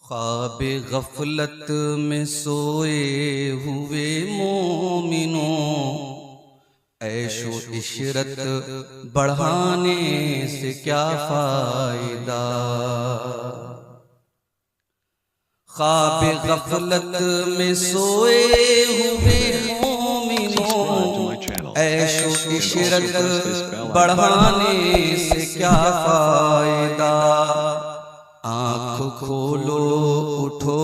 خواب غفلت میں سوئے ہوئے مومنوں، عیش و عشرت بڑھانے سے کیا فائدہ۔ خواب غفلت میں سوئے ہوئے مومنوں، عیش و عشرت بڑھانے سے کیا فائدہ۔ آنکھ کھولو اٹھو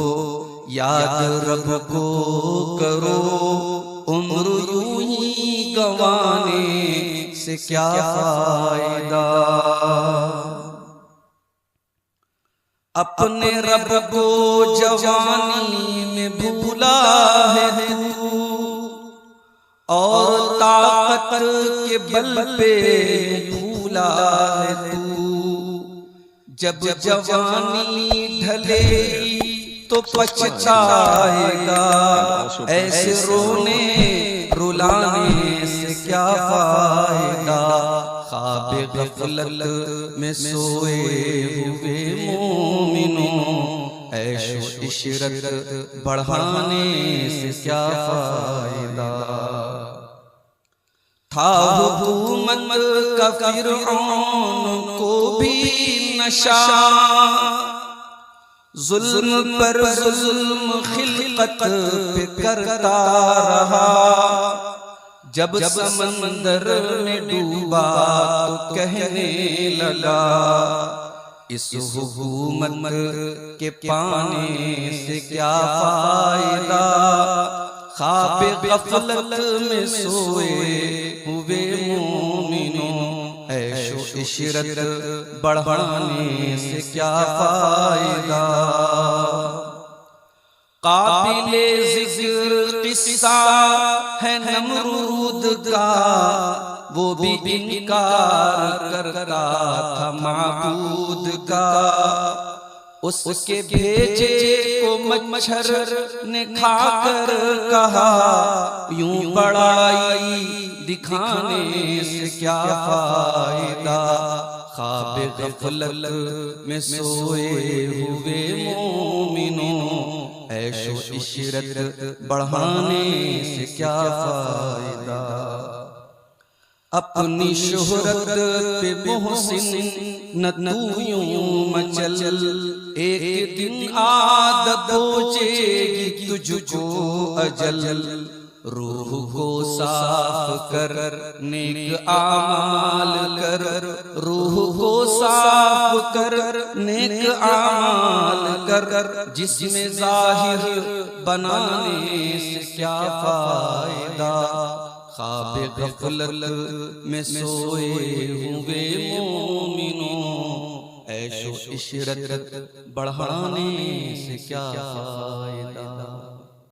یاد رب کو کرو، عمر یوں ہی گنوانے سے کیا فائدہ۔ اپنے رب کو جوانی میں بھولا ہے تو، اور طاقت کے بل پہ بھولا ہے تو۔ جب جوانی ڈھلے گی تو پچھتائے گا، ایسے رونے رلانے سے کیا فائدہ۔ خواب غفلت میں سوئے ہوئے مومنوں، عیش و عشرت بڑھانے سے کیا فائدہ۔ تھا حکومت کا فرعون کو بھی نشہ، ظلم پر ظلم خلقت پہ کرتا رہا۔ جب سمندر میں ڈوبا تو کہنے لگا، اس حکومت کے پانے سے کیا فائدہ۔ خواب غفلت میں سوئے ہوئے مومنوں، عیش و عشرت بڑھانے سے کیا فائدہ۔ قابل ذکر قصہ ہے نمرود کا، وہ بھی انکار کرتا تھا معبود کا۔ اس کے بھیجے کو مچھر نے کھا کر کہا، یوں بڑائی دکھانے سے کیا فائدہ۔ خواب غفلت میں سوئے ہوئے مومنوں، عیش و عشرت بڑھانے سے کیا فائدہ۔ اپنی شہرت پہ محسن نہ تو یوں مچل، ایک دن عادت پہنچے گی تجھ کو اجل۔ روح کو صاف کر نیک اعمال کر، روح کو صاف کر نیک اعمال کر، جس میں ظاہر بنانے سے کیا فائدہ۔ خواب غفلت میں سوئے ہوئے مومنوں، عیش و عشرت بڑھانے سے کیا فائدہ۔